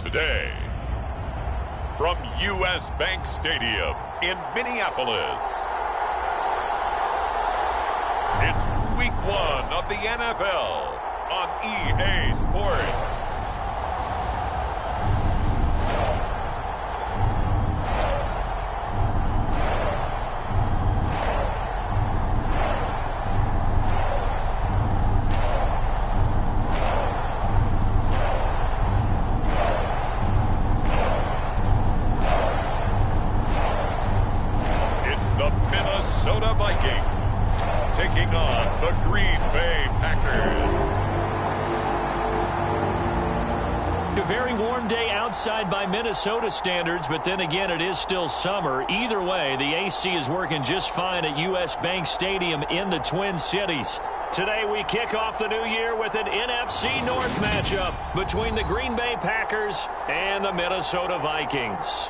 Today, from U.S. Bank Stadium in Minneapolis, it's Week 1 of the NFL on EA Sports. The Minnesota Vikings taking on the Green Bay Packers. A very warm day outside by Minnesota standards, but then again, it is still summer. Either way, the AC is working just fine at U.S. Bank Stadium in the Twin Cities. Today, we kick off the new year with an NFC North matchup between the Green Bay Packers and the Minnesota Vikings.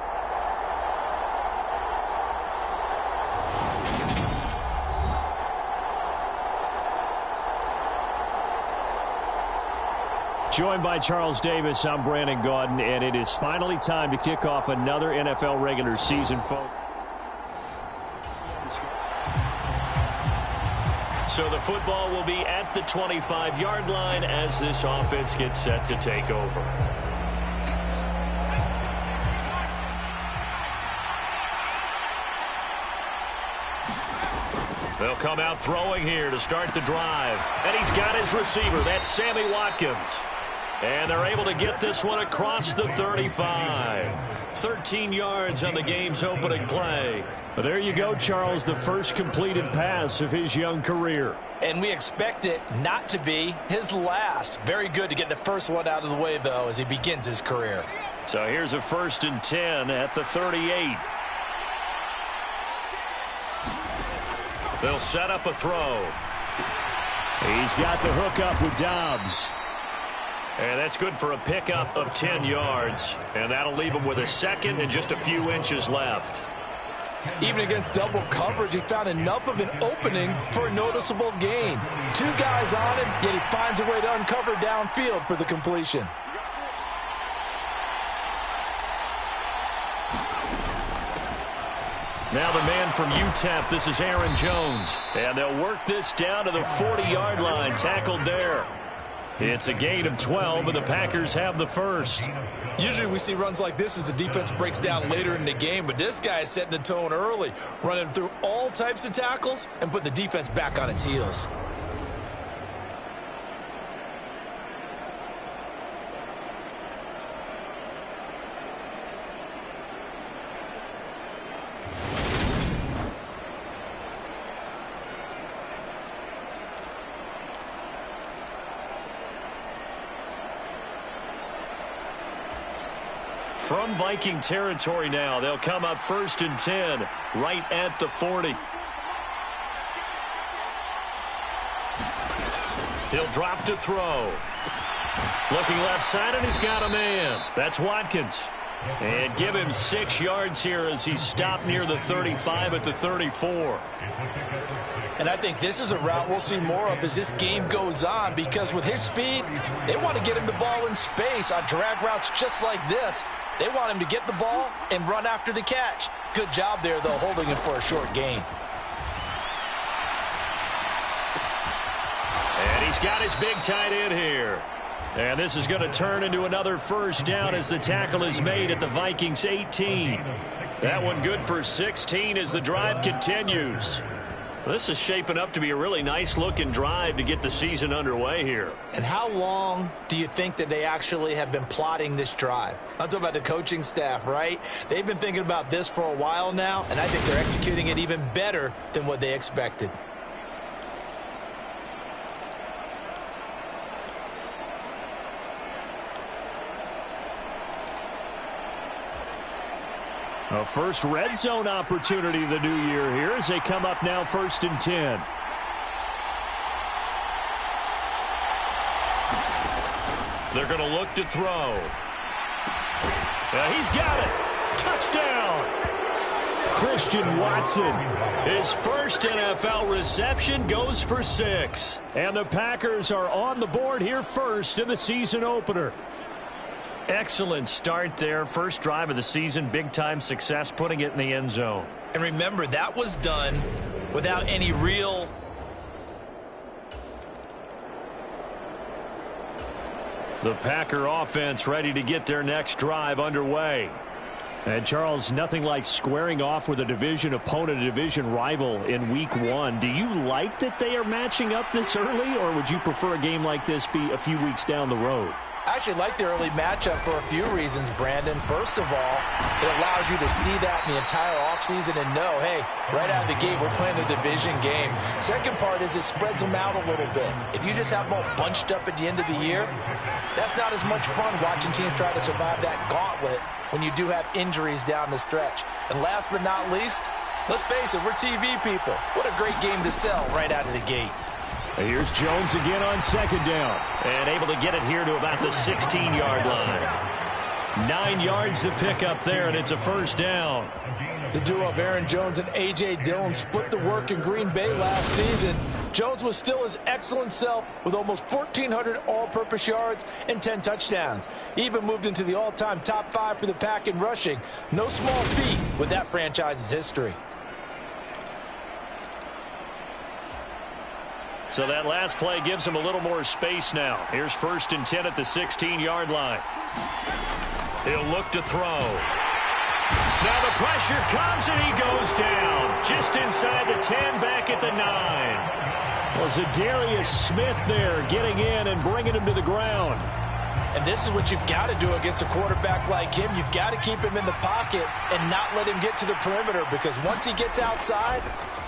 Joined by Charles Davis, I'm Brandon Gaudin, and it is finally time to kick off another NFL regular season, folks. So the football will be at the 25-yard line as this offense gets set to take over. They'll come out throwing here to start the drive. And he's got his receiver. That's Sammy Watkins. And they're able to get this one across the 35. 13 yards on the game's opening play. But there you go, Charles, the first completed pass of his young career. And we expect it not to be his last. Very good to get the first one out of the way, though, as he begins his career. So here's a 1st and 10 at the 38. They'll set up a throw. He's got the hook up with Dobbs. And that's good for a pickup of 10 yards. And that'll leave him with a second and just a few inches left. Even against double coverage, he found enough of an opening for a noticeable gain. 2 guys on him, yet he finds a way to uncover downfield for the completion. Now the man from UTEP, this is Aaron Jones. And they'll work this down to the 40-yard line, tackled there. It's a gain of 12, and the Packers have the first. Usually we see runs like this as the defense breaks down later in the game, but this guy is setting the tone early, running through all types of tackles and putting the defense back on its heels. From Viking territory now, they'll come up 1st and 10, right at the 40. He'll drop to throw. Looking left side, and he's got a man. That's Watkins. And give him 6 yards here as he's stopped near the 35 at the 34. And I think this is a route we'll see more of as this game goes on, because with his speed, they want to get him the ball in space on drag routes just like this. They want him to get the ball and run after the catch. Good job there, though, holding him for a short gain. And he's got his big tight end here. And this is going to turn into another first down as the tackle is made at the Vikings 18. That one good for 16 as the drive continues. This is shaping up to be a really nice-looking drive to get the season underway here. And how long do you think that they actually have been plotting this drive? I'm talking about the coaching staff, right? They've been thinking about this for a while now, and I think they're executing it even better than what they expected. A first red zone opportunity of the new year here as they come up now 1st and 10. They're going to look to throw. He's got it. Touchdown. Christian Watson. His first NFL reception goes for 6. And the Packers are on the board here first in the season opener. Excellent start there. First drive of the season, big-time success, putting it in the end zone. And remember, that was done without any real... The Packer offense ready to get their next drive underway. And, Charles, nothing like squaring off with a division opponent, a division rival in Week 1. Do you like that they are matching up this early, or would you prefer a game like this be a few weeks down the road? I actually like the early matchup for a few reasons, Brandon. First of all, it allows you to see that in the entire offseason and know, hey, right out of the gate, we're playing a division game. Second part is it spreads them out a little bit. If you just have them all bunched up at the end of the year, that's not as much fun watching teams try to survive that gauntlet when you do have injuries down the stretch. And last but not least, let's face it, we're TV people. What a great game to sell right out of the gate. Here's Jones again on second down. And able to get it here to about the 16-yard line. 9 yards to pick up there, and it's a first down. The duo of Aaron Jones and A.J. Dillon split the work in Green Bay last season. Jones was still his excellent self with almost 1,400 all-purpose yards and 10 touchdowns. He even moved into the all-time top 5 for the Pack in rushing. No small feat with that franchise's history. So that last play gives him a little more space now. Here's 1st and 10 at the 16-yard line. He'll look to throw. Now the pressure comes and he goes down. Just inside the 10, back at the 9. Well, Zadarius Smith there getting in and bringing him to the ground. And this is what you've got to do against a quarterback like him. You've got to keep him in the pocket and not let him get to the perimeter, because once he gets outside,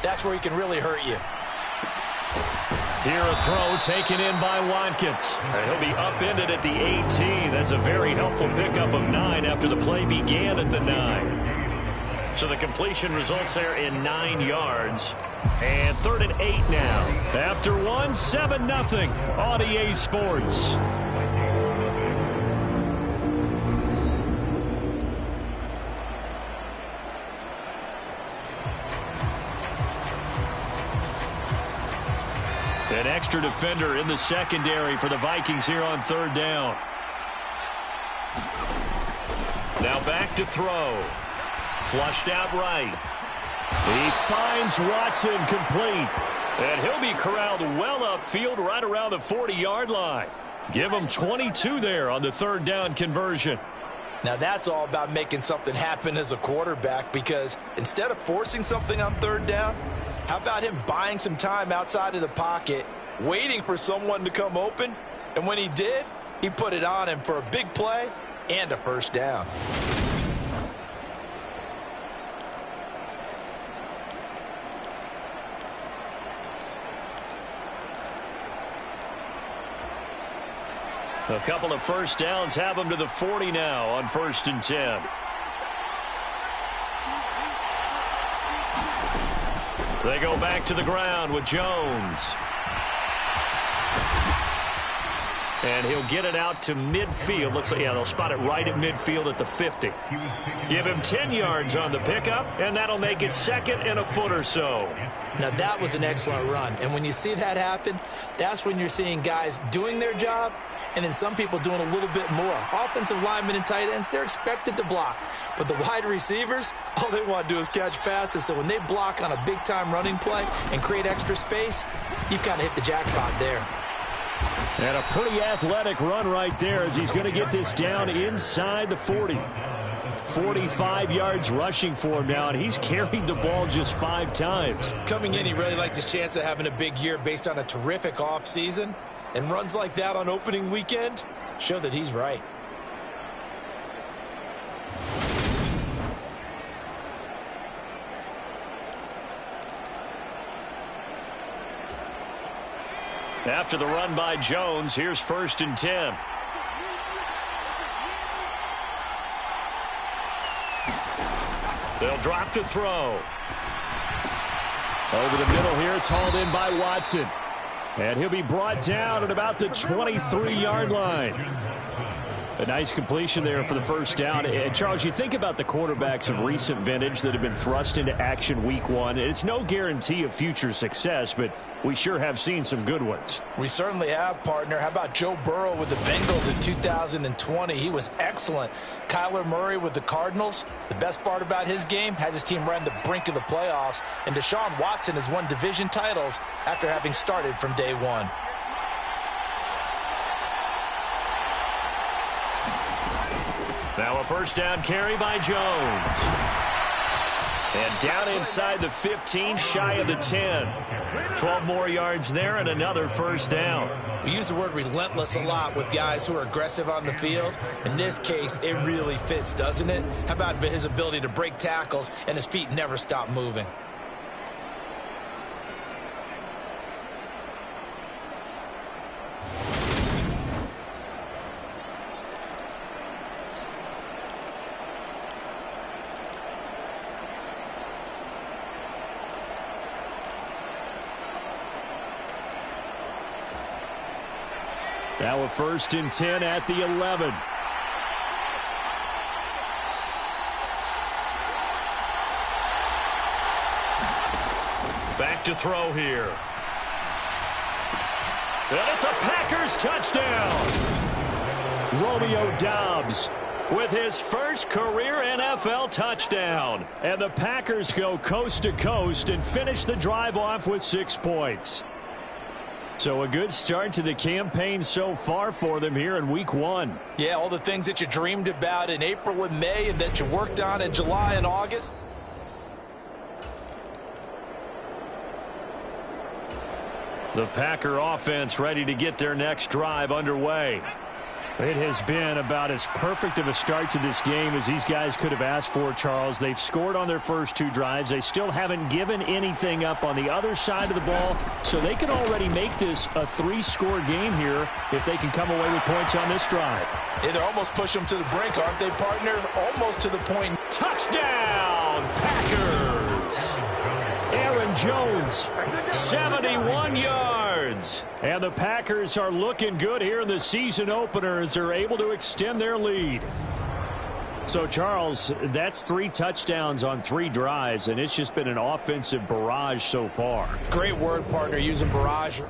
that's where he can really hurt you. Here a throw taken in by Watkins. He'll be upended at the 18. That's a very helpful pickup of 9 after the play began at the 9. So the completion results there in 9 yards. And 3rd and 8 now. After 1, 7-0 on EA Sports. An extra defender in the secondary for the Vikings here on 3rd down. Now back to throw. Flushed out right. He finds Watson complete. And he'll be corralled well upfield right around the 40-yard line. Give him 22 there on the 3rd down conversion. Now that's all about making something happen as a quarterback, because instead of forcing something on 3rd down, how about him buying some time outside of the pocket, waiting for someone to come open, and when he did, he put it on him for a big play and a first down. A couple of first downs have him to the 40 now on 1st and 10. They go back to the ground with Jones. And he'll get it out to midfield. Looks like, yeah, they'll spot it right at midfield at the 50. Give him 10 yards on the pickup, and that'll make it 2nd and a foot or so. Now that was an excellent run. And when you see that happen, that's when you're seeing guys doing their job, and then some people doing a little bit more. Offensive linemen and tight ends, they're expected to block. But the wide receivers, all they want to do is catch passes. So when they block on a big-time running play and create extra space, you've kind of hit the jackpot there. And a pretty athletic run right there as he's going to get this down inside the 40. 45 yards rushing for him now, and he's carried the ball just 5 times. Coming in, he really liked his chance of having a big year based on a terrific offseason. And runs like that on opening weekend show that he's right. After the run by Jones, here's 1st and 10. They'll drop to throw. Over the middle here, it's hauled in by Watson. And he'll be brought down at about the 23-yard line. A nice completion there for the first down. And Charles, you think about the quarterbacks of recent vintage that have been thrust into action week one. It's no guarantee of future success, but we sure have seen some good ones. We certainly have, partner. How about Joe Burrow with the Bengals in 2020? He was excellent. Kyler Murray with the Cardinals. The best part about his game, has his team right on the brink of the playoffs. And Deshaun Watson has won division titles after having started from day one. Now a first down carry by Jones. And down inside the 15, shy of the 10. 12 more yards there and another first down. We use the word relentless a lot with guys who are aggressive on the field. In this case, it really fits, doesn't it? How about his ability to break tackles and his feet never stop moving? Now a first and 10 at the 11. Back to throw here. And it's a Packers touchdown. Romeo Doubs with his first career NFL touchdown. And the Packers go coast to coast and finish the drive off with 6 points. So a good start to the campaign so far for them here in week one. Yeah, all the things that you dreamed about in April and May and that you worked on in July and August. The Packer offense ready to get their next drive underway. It has been about as perfect of a start to this game as these guys could have asked for, Charles. They've scored on their first 2 drives. They still haven't given anything up on the other side of the ball, so they can already make this a 3-score game here if they can come away with points on this drive. Yeah, they're almost pushing them to the brink, aren't they, partner? Almost to the point. Touchdown, Packers! Aaron Jones, 71 yards. And the Packers are looking good here in the season opener as they're able to extend their lead. So, Charles, that's 3 touchdowns on 3 drives, and it's just been an offensive barrage so far. Great word, partner, using barrage.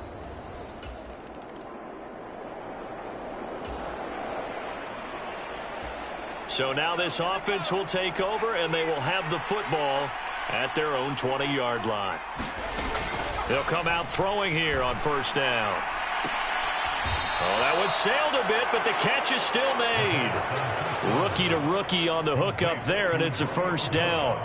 So now this offense will take over, and they will have the football at their own 20-yard line. They'll come out throwing here on first down. Oh, that one sailed a bit, but the catch is still made. Rookie to rookie on the hook up there, and it's a first down.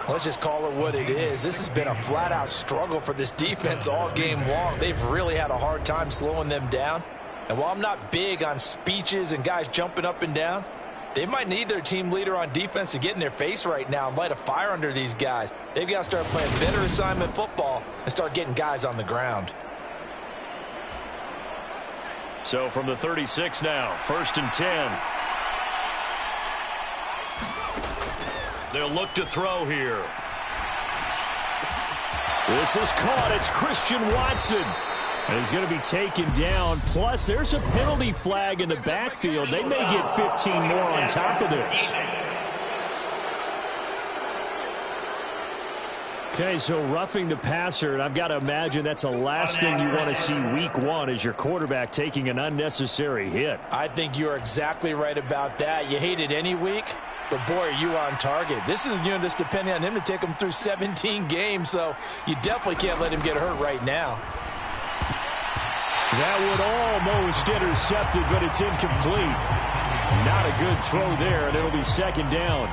Let's just call it what it is. This has been a flat-out struggle for this defense all game long. They've really had a hard time slowing them down. And while I'm not big on speeches and guys jumping up and down, they might need their team leader on defense to get in their face right now and light a fire under these guys. They've got to start playing better assignment football and start getting guys on the ground. So from the 36 now, first and 10. They'll look to throw here. This is caught. It's Christian Watson. And he's going to be taken down. Plus, there's a penalty flag in the backfield. They may get 15 more on top of this. Okay, so roughing the passer, and I've got to imagine that's the last thing you want to see week one is your quarterback taking an unnecessary hit. I think you're exactly right about that. You hate it any week, but boy, are you on target. This is that's depending on him to take him through 17 games, so you definitely can't let him get hurt right now. That would almost intercept it, but it's incomplete. Not a good throw there, and it'll be second down.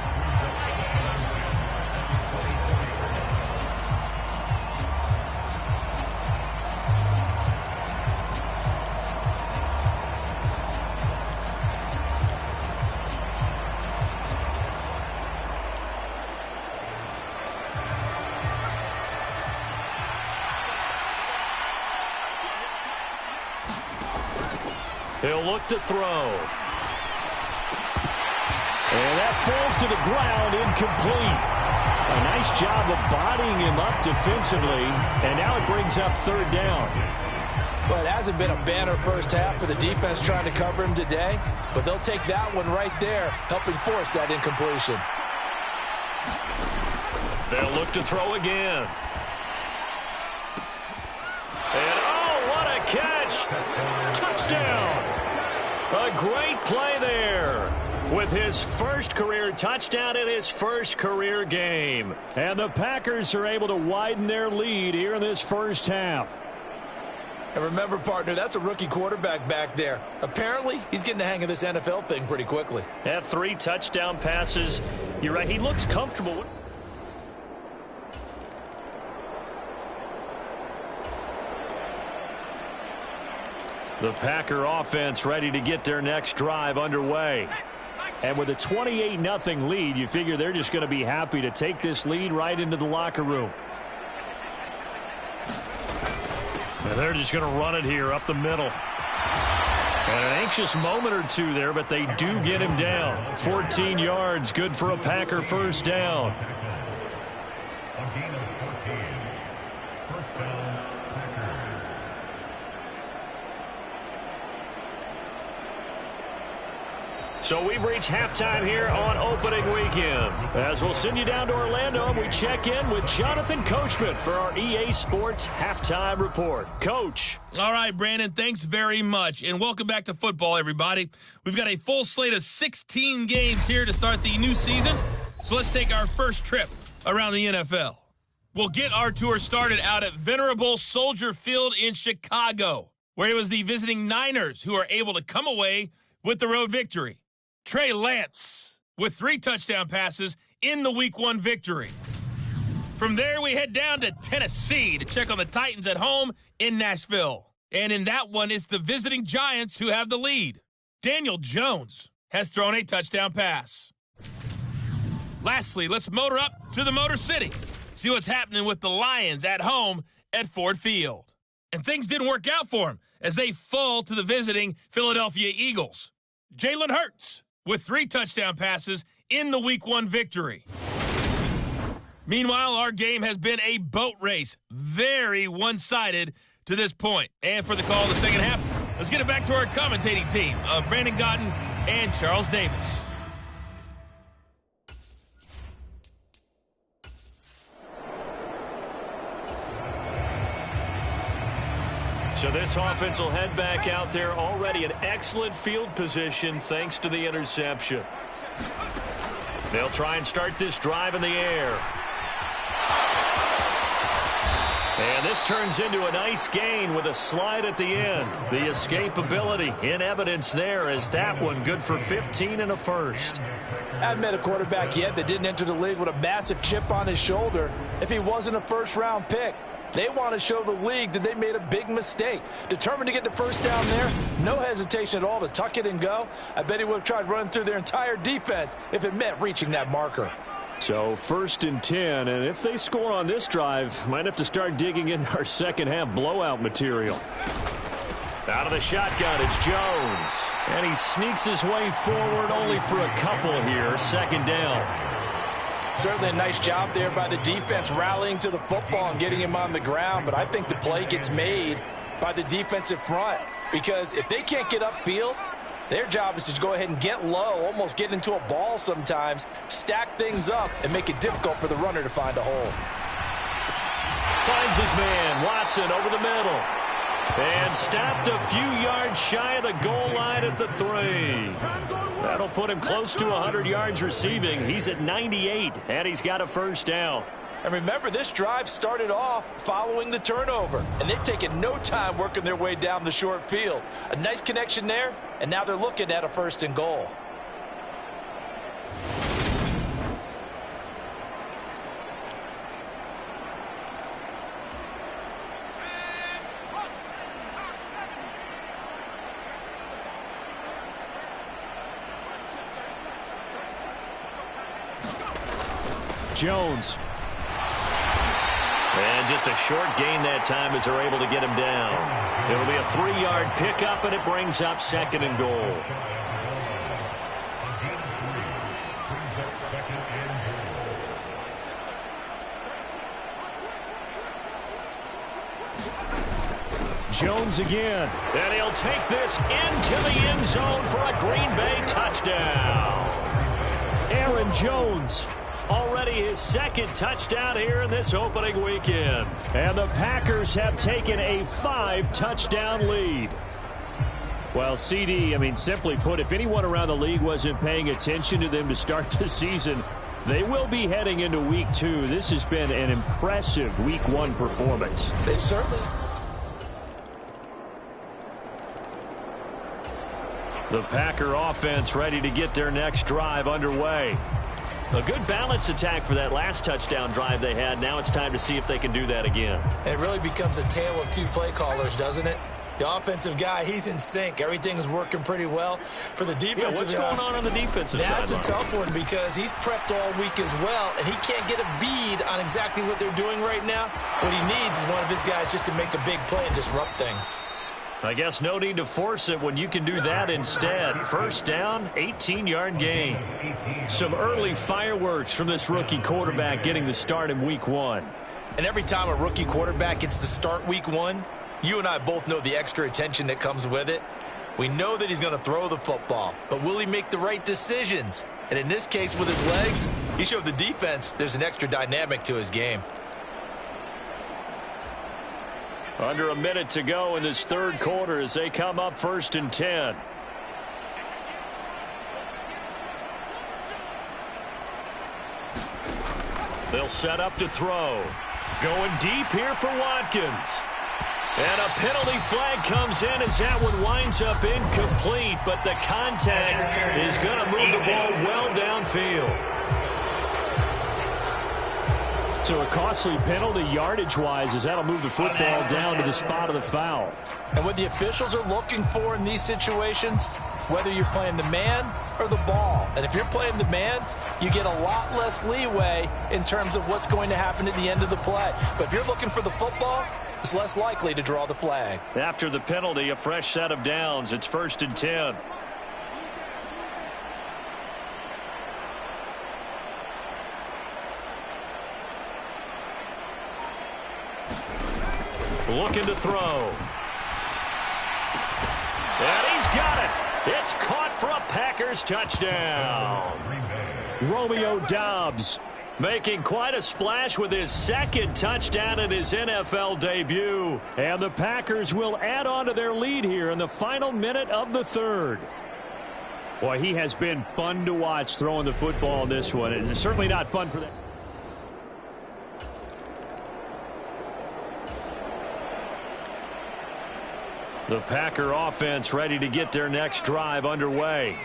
He'll look to throw. And that falls to the ground, incomplete. A nice job of bodying him up defensively, and now it brings up third down. Well, it hasn't been a banner first half for the defense trying to cover him today, but they'll take that one right there, helping force that incompletion. They'll look to throw again. And, oh, what a catch. Touchdown. A great play there with his first career touchdown in his first career game. And the Packers are able to widen their lead here in this first half. And remember, partner, that's a rookie quarterback back there. Apparently, he's getting the hang of this NFL thing pretty quickly. Had 3 touchdown passes. You're right, he looks comfortable. The Packer offense ready to get their next drive underway. And with a 28-0 lead, you figure they're just going to be happy to take this lead right into the locker room. And they're just going to run it here up the middle. And an anxious moment or two there, but they do get him down. 14 yards, good for a Packer first down. So we've reached halftime here on opening weekend. As we'll send you down to Orlando, and we check in with Jonathan Coachman for our EA Sports Halftime Report. Coach. All right, Brandon, thanks very much. And welcome back to football, everybody. We've got a full slate of 16 games here to start the new season. So let's take our first trip around the NFL. We'll get our tour started out at Venerable Soldier Field in Chicago, where it was the visiting Niners who are able to come away with the road victory. Trey Lance with 3 touchdown passes in the Week 1 victory. From there, we head down to Tennessee to check on the Titans at home in Nashville. And in that one, it's the visiting Giants who have the lead. Daniel Jones has thrown a touchdown pass. Lastly, let's motor up to the Motor City. See what's happening with the Lions at home at Ford Field. And things didn't work out for them as they fall to the visiting Philadelphia Eagles. Jalen Hurts with 3 touchdown passes in the Week 1 victory. Meanwhile, our game has been a boat race. Very one-sided to this point. And for the call of the second half, let's get it back to our commentating team of Brandon Gotton and Charles Davis. So this offense will head back out there already in excellent field position thanks to the interception. They'll try and start this drive in the air. And this turns into a nice gain with a slide at the end. The escapability in evidence there as that one good for 15 and a first. I haven't met a quarterback yet that didn't enter the league with a massive chip on his shoulder if he wasn't a first-round pick. They want to show the league that they made a big mistake. Determined to get the first down there, no hesitation at all to tuck it and go. I bet he would have tried running through their entire defense if it meant reaching that marker. So 1st and 10, and if they score on this drive, might have to start digging in our second half blowout material. Out of the shotgun, it's Jones. And he sneaks his way forward only for a couple here, 2nd down. Certainly a nice job there by the defense rallying to the football and getting him on the ground, but I think the play gets made by the defensive front because if they can't get upfield, their job is to go ahead and get low, almost get into a ball sometimes, stack things up, and make it difficult for the runner to find a hole. Finds his man, Watson, over the middle. And stopped a few yards shy of the goal line at the 3. That'll put him close to 100 yards receiving. He's at 98, and he's got a first down. And remember, this drive started off following the turnover, and they've taken no time working their way down the short field. A nice connection there, and now they're looking at a 1st and goal. Jones. And just a short gain that time as they're able to get him down. It'll be a 3-yard pickup, and it brings up 2nd and goal. Jones again. And he'll take this into the end zone for a Green Bay touchdown. Aaron Jones, already his second touchdown here in this opening weekend. And the Packers have taken a 5-touchdown lead. Well, CD, simply put, if anyone around the league wasn't paying attention to them to start the season, they will be heading into Week 2. This has been an impressive Week 1 performance. They certainly... The Packer offense ready to get their next drive underway. A good balance attack for that last touchdown drive they had. Now it's time to see if they can do that again. It really becomes a tale of two play callers, doesn't it? The offensive guy, he's in sync. Everything is working pretty well. For the defensive what's going on the defensive side? That's a tough one because he's prepped all week as well, and he can't get a bead on exactly what they're doing right now. What he needs is one of his guys just to make a big play and disrupt things. I guess no need to force it when you can do that instead. First down, 18-yard gain. Some early fireworks from this rookie quarterback getting the start in Week 1. And every time a rookie quarterback gets to start Week 1, you and I both know the extra attention that comes with it. We know that he's going to throw the football, but will he make the right decisions? And in this case, with his legs, he showed the defense there's an extra dynamic to his game. Under a minute to go in this third quarter as they come up 1st and 10. They'll set up to throw. Going deep here for Watkins. And a penalty flag comes in as that one winds up incomplete, but the contact is going to move the ball well downfield. So a costly penalty yardage-wise as that'll move the football down to the spot of the foul. And what the officials are looking for in these situations, whether you're playing the man or the ball. And if you're playing the man, you get a lot less leeway in terms of what's going to happen at the end of the play. But if you're looking for the football, it's less likely to draw the flag. After the penalty, a fresh set of downs. It's 1st and 10. Looking to throw. And he's got it. It's caught for a Packers touchdown. Romeo Doubs making quite a splash with his second touchdown in his NFL debut. And the Packers will add on to their lead here in the final minute of the third. Boy, he has been fun to watch throwing the football in this one. It's certainly not fun for them. The Packer offense ready to get their next drive underway.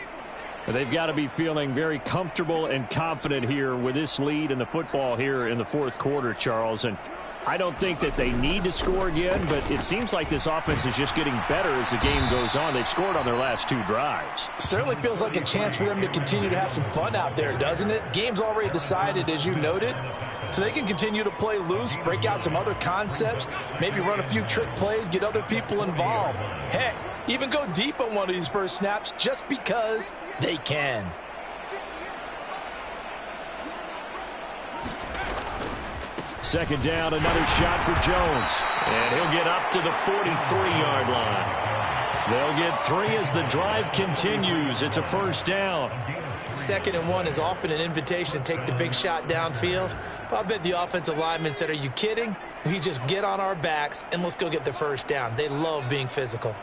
They've got to be feeling very comfortable and confident here with this lead in the football here in the fourth quarter, Charles. And I don't think that they need to score again, but it seems like this offense is just getting better as the game goes on. They've scored on their last 2 drives. Certainly feels like a chance for them to continue to have some fun out there, doesn't it? Game's already decided, as you noted. So they can continue to play loose, break out some other concepts, maybe run a few trick plays, get other people involved. Heck, even go deep on one of these first snaps just because they can. Second down, another shot for Jones. And he'll get up to the 43-yard line. They'll get 3 as the drive continues. It's a first down. 2nd and 1 is often an invitation to take the big shot downfield. But I bet the offensive linemen said, are you kidding? We just get on our backs and let's go get the first down. They love being physical.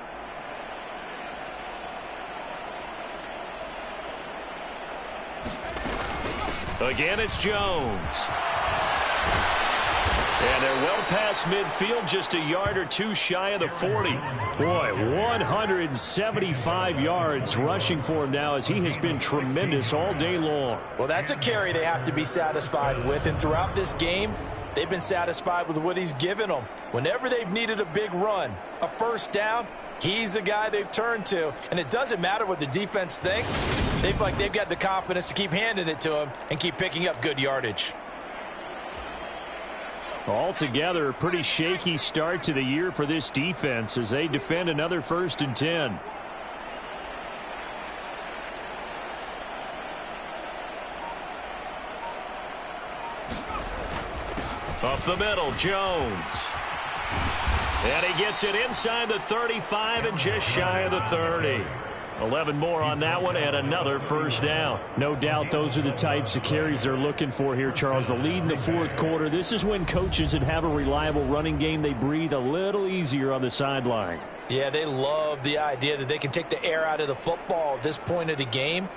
Again, it's Jones. And they're well past midfield, just a yard or 2 shy of the 40. Boy, 175 yards rushing for him now as he has been tremendous all day long. Well, that's a carry they have to be satisfied with. And throughout this game, they've been satisfied with what he's given them. Whenever they've needed a big run, a first down, he's the guy they've turned to. And it doesn't matter what the defense thinks. They feel like they've got the confidence to keep handing it to him and keep picking up good yardage. Altogether, a pretty shaky start to the year for this defense as they defend another 1st and 10. Up the middle, Jones. And he gets it inside the 35 and just shy of the 30. 11 more on that one and another first down. No doubt those are the types of carries they're looking for here, Charles. The lead in the fourth quarter. This is when coaches that have a reliable running game, they breathe a little easier on the sideline. Yeah, they love the idea that they can take the air out of the football at this point of the game.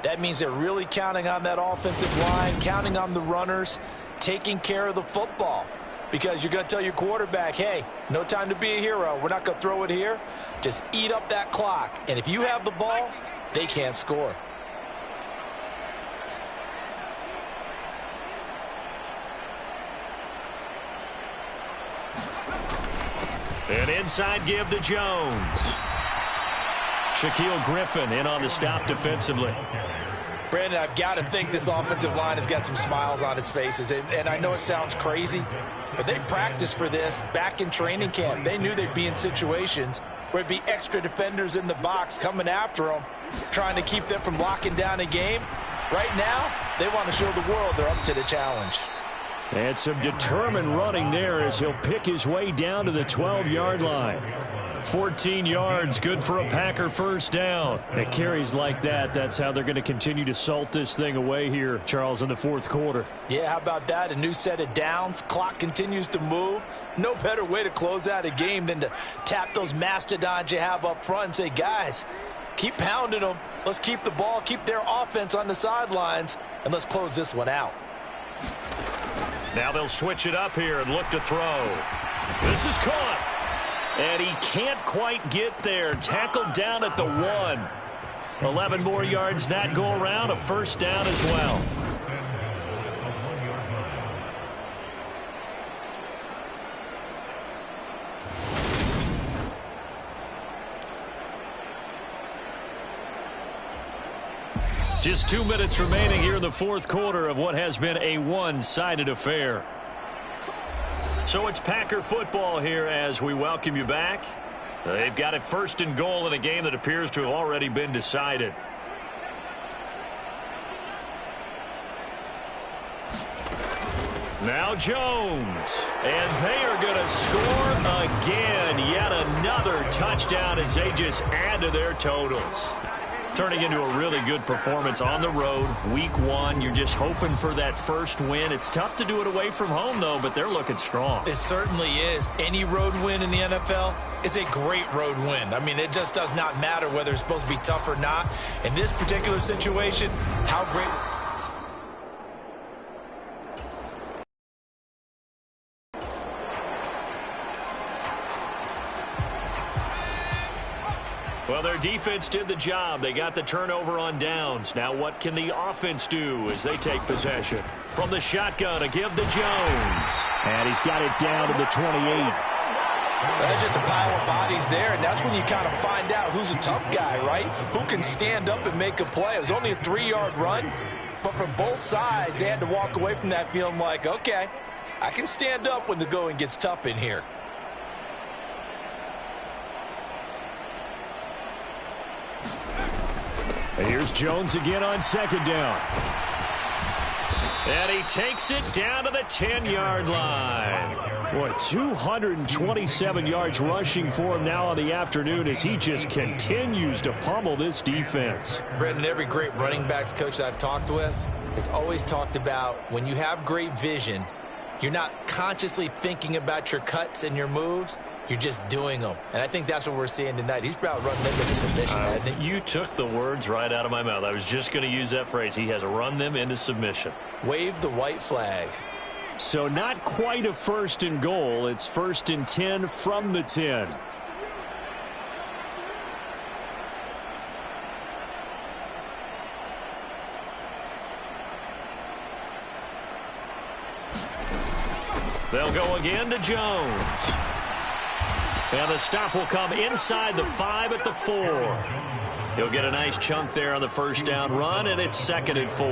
That means they're really counting on that offensive line, counting on the runners, taking care of the football. Because you're going to tell your quarterback, hey, no time to be a hero. We're not going to throw it here. Just eat up that clock. And if you have the ball, they can't score. An inside give to Jones. Shaquille Griffin in on the stop defensively. Brandon, I've got to think this offensive line has got some smiles on its faces. And I know it sounds crazy, but they practiced for this back in training camp. They knew they'd be in situations where it'd be extra defenders in the box coming after them, trying to keep them from locking down a game. Right now, they want to show the world they're up to the challenge. And some determined running there as he'll pick his way down to the 12-yard line. 14 yards, good for a Packer first down. It carries like that. That's how they're going to continue to salt this thing away here, Charles, in the fourth quarter. Yeah, how about that? A new set of downs. Clock continues to move. No better way to close out a game than to tap those mastodons you have up front and say, guys, keep pounding them. Let's keep the ball, keep their offense on the sidelines, and let's close this one out. Now they'll switch it up here and look to throw. This is caught. And he can't quite get there. Tackled down at the 1. 11 more yards that go around. A first down as well. Just 2 minutes remaining here in the fourth quarter of what has been a one-sided affair. So it's Packer football here as we welcome you back. They've got it first and goal in a game that appears to have already been decided. Now Jones. And they are going to score again. Yet another touchdown as they just add to their totals. Turning into a really good performance on the road. Week 1, you're just hoping for that first win. It's tough to do it away from home, though, but they're looking strong. It certainly is. Any road win in the NFL is a great road win. I mean, it just does not matter whether it's supposed to be tough or not. In this particular situation, how great... Well, their defense did the job. They got the turnover on downs. Now what can the offense do as they take possession? From the shotgun, a give to Jones. And he's got it down to the 28. That's just a pile of bodies there, and that's when you kind of find out who's a tough guy, right? Who can stand up and make a play. It was only a 3-yard run, but from both sides, they had to walk away from that feeling like, okay, I can stand up when the going gets tough in here. And here's Jones again on second down. And he takes it down to the 10-yard line. Boy, 227 yards rushing for him now on the afternoon as he just continues to pummel this defense. Brendan, every great running backs coach that I've talked with has always talked about when you have great vision, you're not consciously thinking about your cuts and your moves. You're just doing them. And I think that's what we're seeing tonight. He's about running them into submission, hasn't he? You took the words right out of my mouth. I was just going to use that phrase. He has run them into submission. Wave the white flag. So not quite a first and goal. It's first and 10 from the 10. They'll go again to Jones. And the stop will come inside the 5 at the 4. He'll get a nice chunk there on the first down run, and it's 2nd and 4.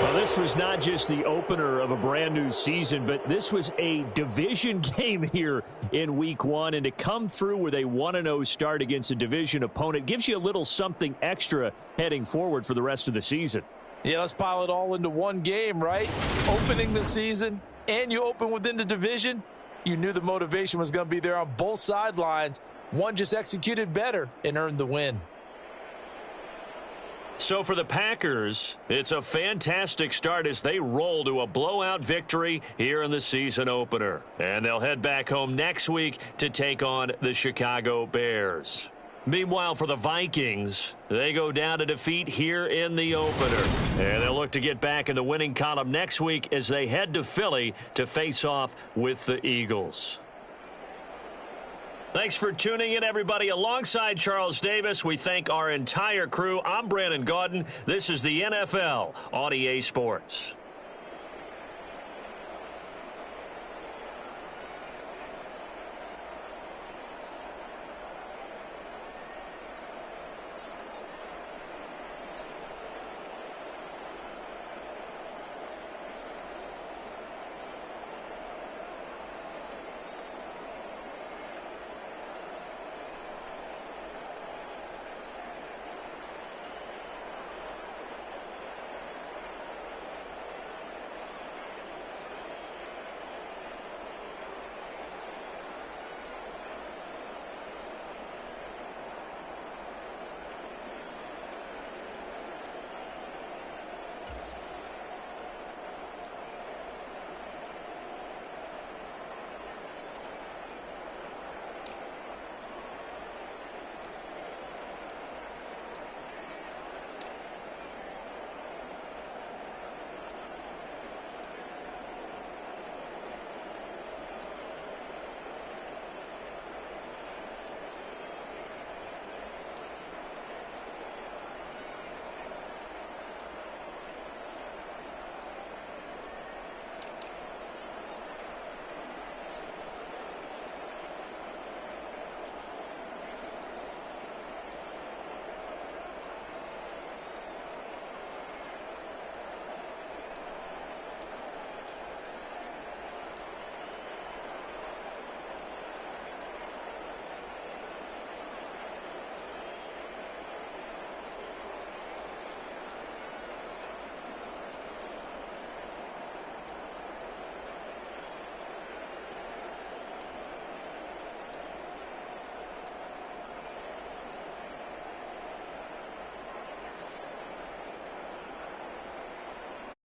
Well, this this was not just the opener of a brand new season, but this was a division game here in week 1. And to come through with a 1-0 start against a division opponent gives you a little something extra heading forward for the rest of the season. Yeah, let's pile it all into one game, right? Opening the season, and you open within the division. You knew the motivation was going to be there on both sidelines. One just executed better and earned the win. So for the Packers, it's a fantastic start as they roll to a blowout victory here in the season opener. And they'll head back home next week to take on the Chicago Bears. Meanwhile, for the Vikings, they go down to defeat here in the opener. And they'll look to get back in the winning column next week as they head to Philly to face off with the Eagles. Thanks for tuning in, everybody. Alongside Charles Davis, we thank our entire crew. I'm Brandon Gaudin. This is the NFL on EA Sports.